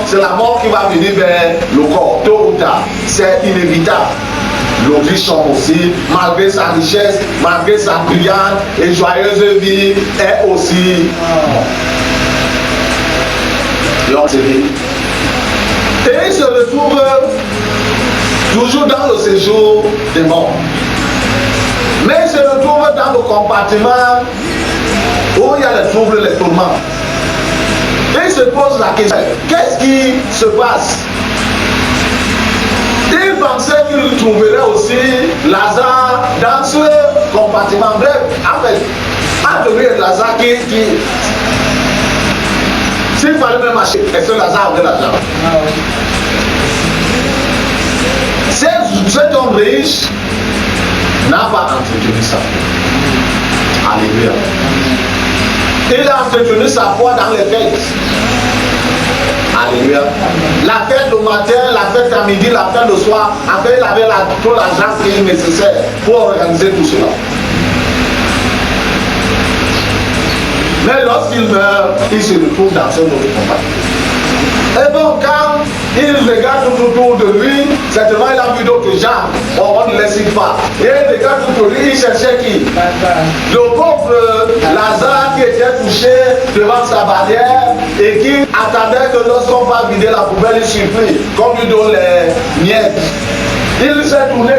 C'est la mort qui va venir vers le corps, tôt ou tard. C'est inévitable. L'Autrichon aussi, malgré sa richesse, malgré sa brillante et joyeuse vie, est aussi mort. Et il se retrouve toujours dans le séjour des morts. Mais il se retrouve dans le compartiment où il y a les troubles, les tourments. Et il se pose la question, qu'est-ce qui se passe? Il pensait qu'il trouverait aussi Lazare dans ce compartiment. Bref, en fait, entre lui et Lazare s'il fallait même acheter, est-ce que Lazare avait l'argent? Cet homme riche n'a pas entretenu ça. Alléluia. Il a entretenu sa foi dans les fêtes. Alléluia. La fête le matin, la fête à midi, la fête le soir. Après, il avait tout l'argent qui est nécessaire pour organiser tout cela. Mais lorsqu'il meurt, il se retrouve dans un autre combat. Et bon, quand il regarde tout autour de lui, certainement il a vu d'autres gens. On ne les cite pas. Et il regarde tout autour de lui, il cherchait qui? Le pauvre Lazare qui était touché devant sa barrière et qui attendait que lorsqu'on va vider la poubelle, il supplie qu'on lui donne les miettes. Il s'est tourné,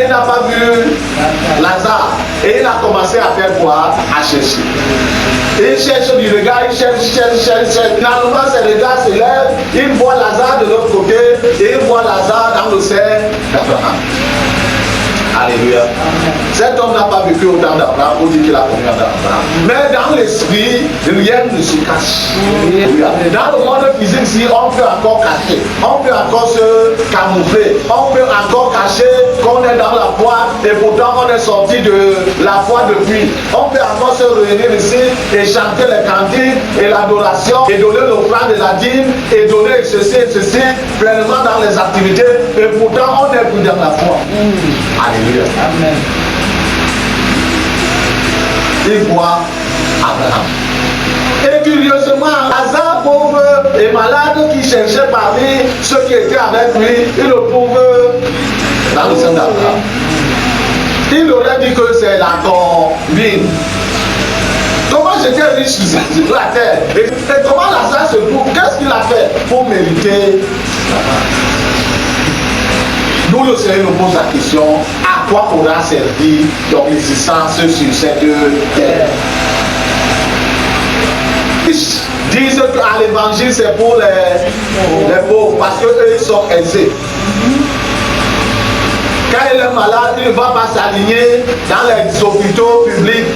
il n'a pas vu Lazare. Et il a commencé à faire quoi? À chercher. Et il cherche du regard, il cherche. Finalement, ses regards se lèvent, il voit Lazare de l'autre côté et il voit Lazare dans le sein d'Abraham. Alléluia. Cet homme n'a pas vécu autant d'Abraham pour dire qu'il a connu d'Abraham. Mais dans l'esprit, rien ne se cache. Dans le monde physique, si on peut encore cacher, on peut encore se camoufler, on peut encore cacher qu'on est dans la foi et pourtant on est sorti de la foi depuis. On peut encore se réunir ici et chanter les cantiques et l'adoration et donner l'offrande de la dîme et donner ceci, pleinement dans les activités et pourtant on n'est plus dans la foi. Alléluia. Amen. Il voit Abraham. Et curieusement, Lazare pauvre et malade qui cherchait parmi ceux qui étaient avec lui, il le trouve dans le sein d'Abraham. Il aurait dit que c'est la combine. Comment j'étais riche sur la terre? Et comment Lazare se trouve? Qu'est-ce qu'il a fait pour mériter Nous, le Seigneur nous pose la question, à quoi pourra servir ton existence sur cette terre? Ils disent qu'à l'évangile, c'est pour les pauvres, parce qu'eux, ils sont aisés. Quand il est malade, il ne va pas s'aligner dans les hôpitaux publics.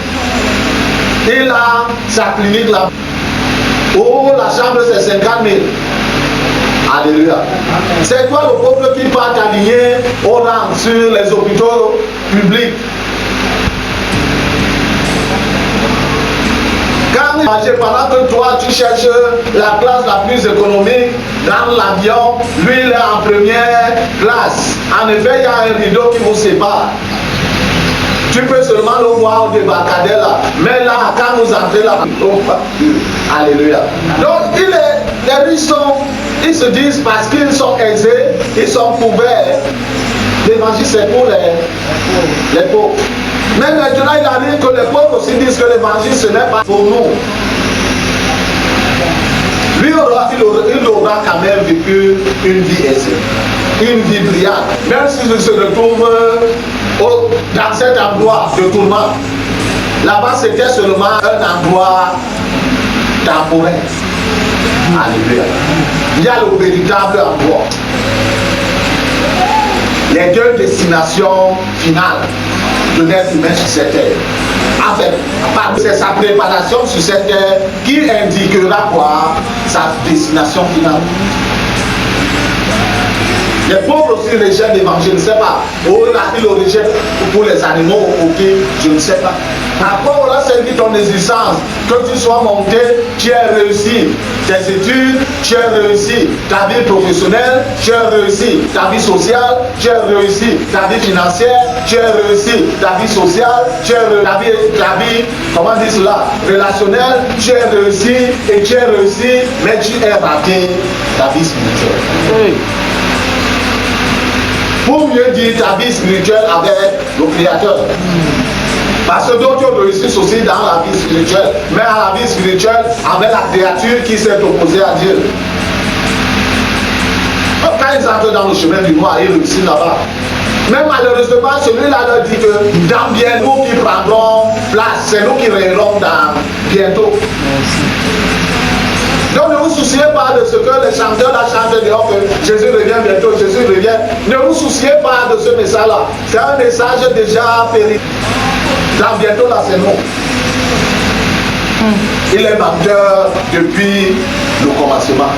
Il a sa clinique là. Oh, la chambre, c'est 50 000. Alléluia. C'est toi le peuple qui va t'aligner au rang sur les hôpitaux publics. Quand pendant que toi tu cherches la classe la plus économique dans l'avion, lui il est en première classe. En effet, il y a un rideau qui vous sépare. Tu peux seulement le voir au débarcadère là. Mais là, quand vous entrez là, alléluia. Donc les riches ils se disent parce qu'ils sont aisés, ils sont couverts. L'évangile c'est pour les pauvres. Mais maintenant il arrive que les pauvres aussi disent que l'évangile ce n'est pas pour nous. il aura quand même vécu une vie aisée, une vie brillante, même s'il se retrouve dans cet endroit de tourment. Là-bas, c'était seulement un endroit temporaire. Alléluia. Il y a le véritable endroit. Les deux destinations finales de l'être humain sur cette terre. En fait, c'est sa préparation sur cette terre qui indiquera quoi? Sa destination finale. Les pauvres aussi rejettent l'évangile, je ne sais pas. Oh, là, ils le rejettent pour les animaux, ok, je ne sais pas. Après, on a servi ton existence, que tu sois monté, tu as réussi tes études, tu as réussi ta vie professionnelle, tu as réussi ta vie sociale, tu as réussi ta vie financière, tu as réussi ta vie sociale, tu as réussi ta vie, comment dire cela, relationnelle, tu as réussi et tu as réussi, mais tu as raté ta vie spirituelle. Oui. Pour mieux dire ta vie spirituelle avec le Créateur. Parce que d'autres réussissent aussi dans la vie spirituelle, mais à la vie spirituelle avec la créature qui s'est opposée à Dieu. Quand ils entrent dans le chemin du noir, ils réussissent là-bas. Mais malheureusement, celui-là leur dit que dans bientôt qui prendront place, c'est nous qui règnerons dans bientôt. Donc ne vous souciez pas de ce que les chanteurs là chantent dehors que Jésus revient bientôt, Jésus revient. Ne vous souciez pas de ce message-là. C'est un message déjà péri. Dans bientôt là, c'est nous. Il est menteur depuis le commencement.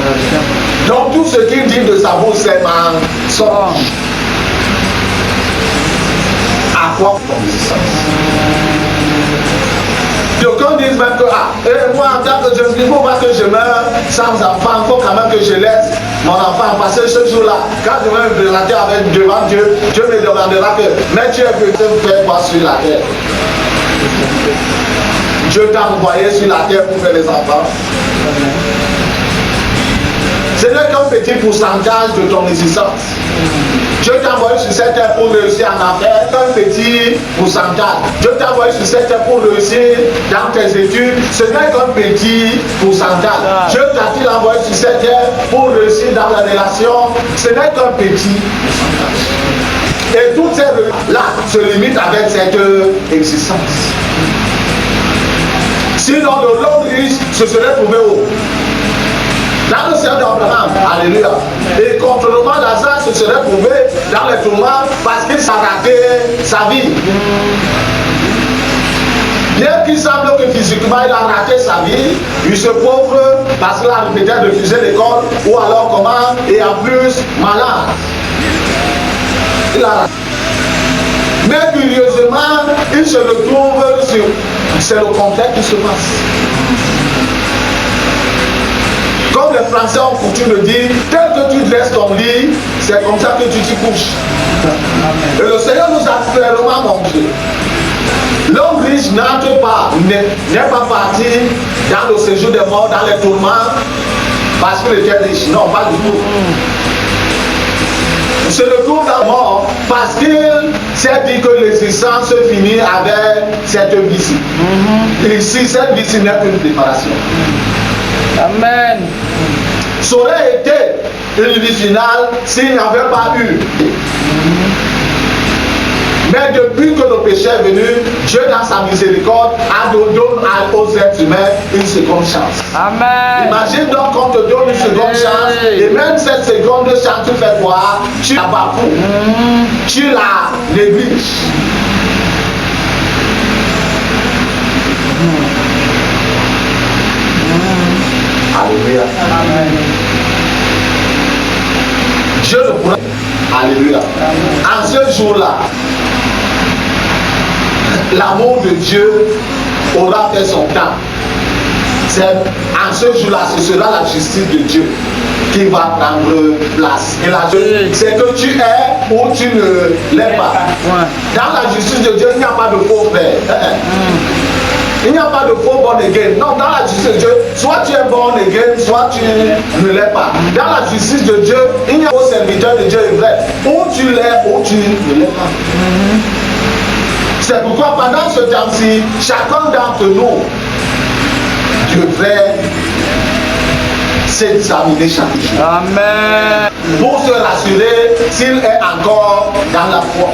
Donc tout ce qu'il dit de sa bouche, c'est mensonge. À quoi consistance? D'aucuns disent même que et moi en tant que jeune, il ne faut pas que je meure sans enfant, il faut quand même que je laisse mon enfant passer ce jour-là. Quand je vais me présenter avec devant Dieu, Dieu me demandera que mais tu es peut-être fait quoi sur la terre? Dieu t'a envoyé sur la terre pour faire les enfants. Ce n'est qu'un petit pourcentage de ton existence. Dieu t'a envoyé sur cette terre pour réussir en affaires, un petit pourcentage. Dieu t'a envoyé sur cette terre pour réussir dans tes études, ce n'est qu'un petit pourcentage. Dieu t'a-t-il envoyé sur cette terre pour réussir dans la relation, ce n'est qu'un petit pourcentage. Et toutes ces là se limitent avec cette existence. Sinon, de l'homme riche se serait trouvé où? Dans le ciel d'Abraham, alléluia. Et contrairement à Lazare se serait trouvé dans les tourments parce qu'il s'est raté sa vie. Bien qu'il semble que physiquement il a raté sa vie, il se pauvre parce qu'il a peut-être refusé l'école ou alors comment, et en plus malade. Il a raté. Mais curieusement, il se retrouve sur... C'est le contraire qui se passe. Comme les Français ont coutume de dire, tel que tu dresses ton lit, c'est comme ça que tu t'y couches. Et le Seigneur nous a clairement montré. L'homme riche n'entre pas, n'est pas parti dans le séjour des morts, dans les tourments, parce qu'il était riche. Non, pas du tout. Il se retrouve dans la mort parce qu'il s'est dit que l'existence se finit avec cette vie-ci. Ici, cette vie-ci n'est qu'une préparation. Amen. Ça aurait été une vie finale s'il n'y avait pas eu. Mais depuis que le péché est venu, Dieu dans sa miséricorde donne aux êtres humains une seconde chance. Amen. Imagine donc qu'on te donne une seconde chance et même cette seconde chance, tu fais quoi? Tu la bafoues. Tu la négliges. Alléluia. Amen. Dieu le pourra. Alléluia. En ce jour-là, l'amour de Dieu aura fait son temps. En ce jour-là, ce sera la justice de Dieu qui va prendre place. Et la justice, c'est que tu es ou tu ne l'es pas. Dans la justice de Dieu, il n'y a pas de faux frère. Il n'y a pas de faux born again. Non, dans la justice de Dieu, soit tu es born again, soit tu ne l'es pas. Dans la justice de Dieu, il n'y a pas de serviteur de Dieu est vrai. Ou tu l'es, ou tu ne l'es pas. C'est pourquoi pendant ce temps-ci, chacun d'entre nous devrait s'examiner chaque jour. Amen. Pour se rassurer s'il est encore dans la foi.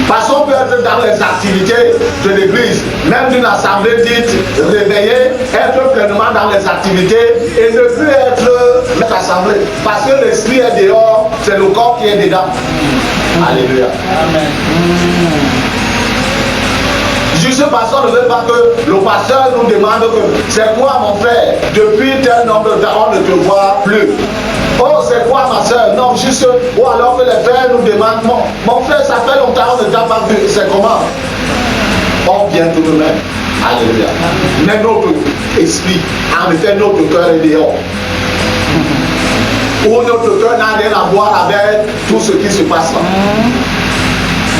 Parce qu'on peut être dans les activités de l'église, même d'une assemblée dite réveillée, être pleinement dans les activités et ne plus être notre assemblée. Parce que l'esprit est dehors, c'est le corps qui est dedans. Alléluia. Amen. Juste pasteur ne veut pas que le pasteur nous demande que c'est quoi mon frère, depuis tel nombre de temps on ne te voit plus. Oh, c'est quoi ma soeur? Non, juste, ou alors que les frères nous demandent, mon frère, ça fait longtemps on ne t'a pas vu, c'est comment? On vient tout de même. Alléluia. Mais notre esprit, en effet, notre cœur est dehors. Ou notre cœur n'a rien à voir avec tout ce qui se passe là.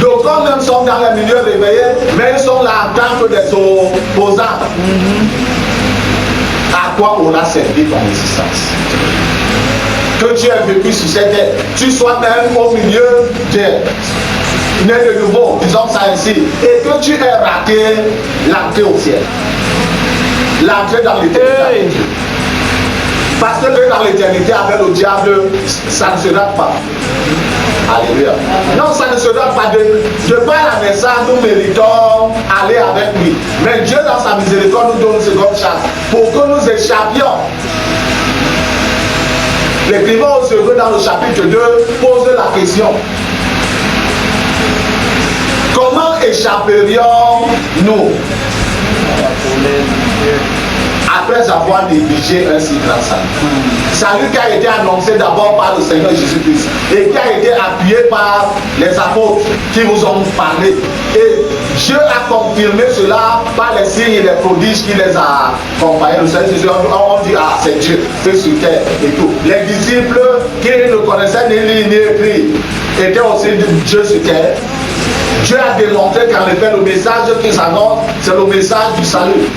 Donc, quand même sont dans les milieux réveillés, mais ils sont là en tant que des opposants. À quoi aura servi ton existence? Que tu aies vécu sur cette terre, tu sois même au milieu de né de nouveau, disons ça ainsi, et que tu aies raté l'entrée au ciel, l'entrée dans l'éternité. Parce que dans l'éternité avec le diable, ça ne se rate pas. Alléluia. Non, ça ne se rate pas. De par la naissance, nous méritons aller avec lui. Mais Dieu, dans sa miséricorde, nous donne une seconde chance pour que nous échappions. L'écrivain au Hébreux dans le chapitre 2 pose la question. Comment échapperions-nous après avoir négligé un si grand salut? Salut qui a été annoncé d'abord par le Seigneur Jésus-Christ et qui a été appuyé par les apôtres qui vous ont parlé. Et Dieu a confirmé cela par les signes et les prodiges qui les a accompagnés. Le Seigneur Jésus, on dit, ah, c'est Dieu, fait sur terre et tout. Les disciples qui ne connaissaient ni lire ni écrire étaient aussi Dieu sur terre. Dieu a démontré qu'en effet, le message qu'ils annoncent, c'est le message du salut.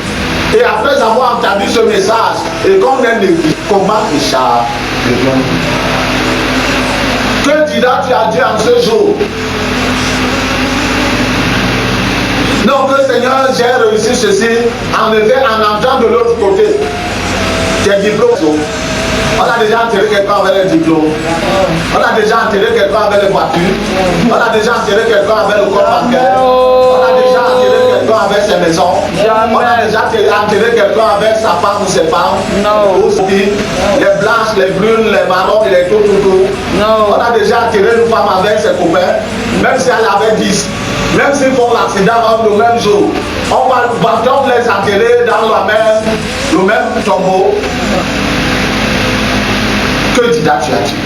Et après avoir entendu ce message, et qu'on est négligé, comment échapperions-nous? Que diras-tu à Dieu en ce jour? Non, que Seigneur, j'ai réussi ceci, en effet, en entrant de l'autre côté. Tes diplômes. On a déjà enterré quelqu'un avec les diplômes. On a déjà enterré quelqu'un avec les voitures. On a déjà enterré quelqu'un avec le corps bancaire. On a déjà enterré quelqu'un avec ses maisons. On a déjà enterré quelqu'un avec sa femme ou ses femmes. Les blanches, les brunes, les marrons, les tout. On a déjà enterré une femme avec ses copains. Même si elle avait 10. Même s'ils font l'accident le même jour. On va les enterrer dans le même tombeau. Que diras-tu à Dieu?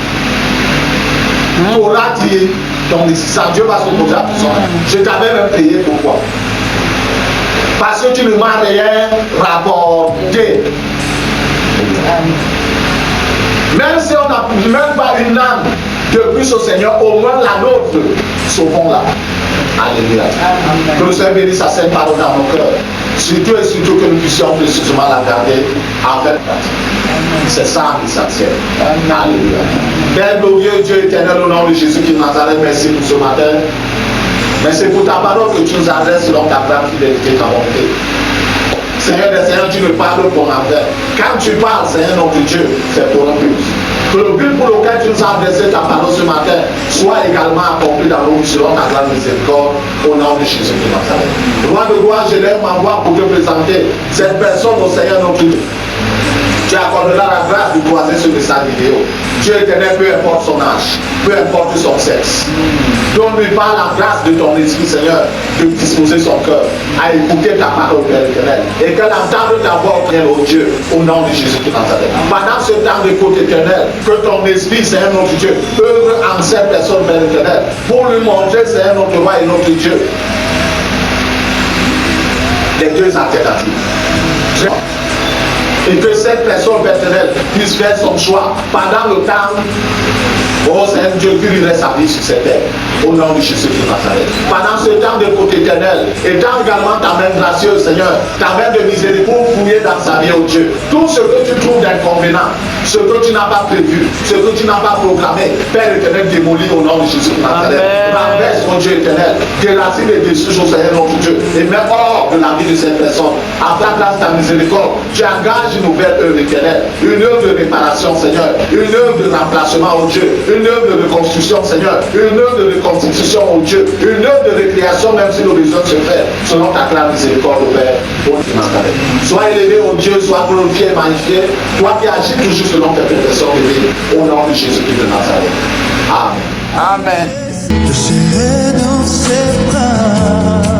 Auras-tu ton existence? Dieu va se poser la question. Je t'avais même payé pourquoi? Parce que tu ne m'as rien rapporté. Même si on n'a même pas une âme de plus au Seigneur, au moins la nôtre, sauvons-la. Alléluia. Que le Seigneur bénisse sa sainte parole dans nos cœurs. Surtout et surtout que nous puissions précisément la garder avec pratique. C'est ça l'essentiel. Alléluia. Père glorieux, Dieu éternel, au nom de Jésus qui Nazareth, merci pour ce matin. Merci pour ta parole que tu nous adresses selon ta grande fidélité, ta bonté. Seigneur des Seigneurs, tu ne parles pour envers. Quand tu parles, Seigneur notre Dieu, c'est pour un but. Que le but pour lequel tu nous as adressé ta parole ce matin soit également accompli dans nos vies selon ta grande miséricorde, au nom de Jésus de Nazareth. Roi de gloire, je lève ma voix pour te présenter cette personne au Seigneur notre Dieu. Tu accorderas la grâce de croiser ce message vidéo. Dieu éternel, peu importe son âge, peu importe son sexe. Donne-lui par la grâce de ton esprit, Seigneur, de disposer son cœur à écouter ta parole, Père éternel. Et qu'elle entende ta voix, Père, au Dieu, au nom de Jésus de Nazareth. Pendant ce temps d'écoute éternel, que ton esprit, Seigneur notre Dieu, œuvre en cette personne, Père éternel, pour lui montrer, Seigneur notre roi et notre Dieu, les deux alternatives. Et que cette personne personnelle puisse faire son choix pendant le temps Oh, c'est un Dieu qui livrait sa vie sur cette terre. Au nom de Jésus de Nazareth. Pendant ce temps de côté éternel, étends également ta main gracieuse, Seigneur, ta main de miséricorde pour fouiller dans sa vie, oh Dieu. Tout ce que tu trouves d'inconvénient, ce que tu n'as pas prévu, ce que tu n'as pas programmé, Père éternel, démolis au nom de Jésus de Nazareth. Renverse, mon Dieu éternel, déracine et détruis, au Seigneur notre Dieu, et mets hors de la vie de cette personne. À ta grâce, ta miséricorde, tu engages une nouvelle œuvre éternelle, une œuvre de réparation, Seigneur, une œuvre de remplacement, oh Dieu, une œuvre de reconstruction, Seigneur, une œuvre de reconstitution, oh Dieu, une œuvre de récréation, même si nos besoins se fait, selon ta grande miséricorde, au Père, au nom de Nazareth. Sois élevé, oh Dieu, sois glorifié, magnifié, toi qui agis toujours selon ta perfection de vie, au nom de Jésus-Christ de Nazareth. Amen. Amen. Je serai dans ses bras.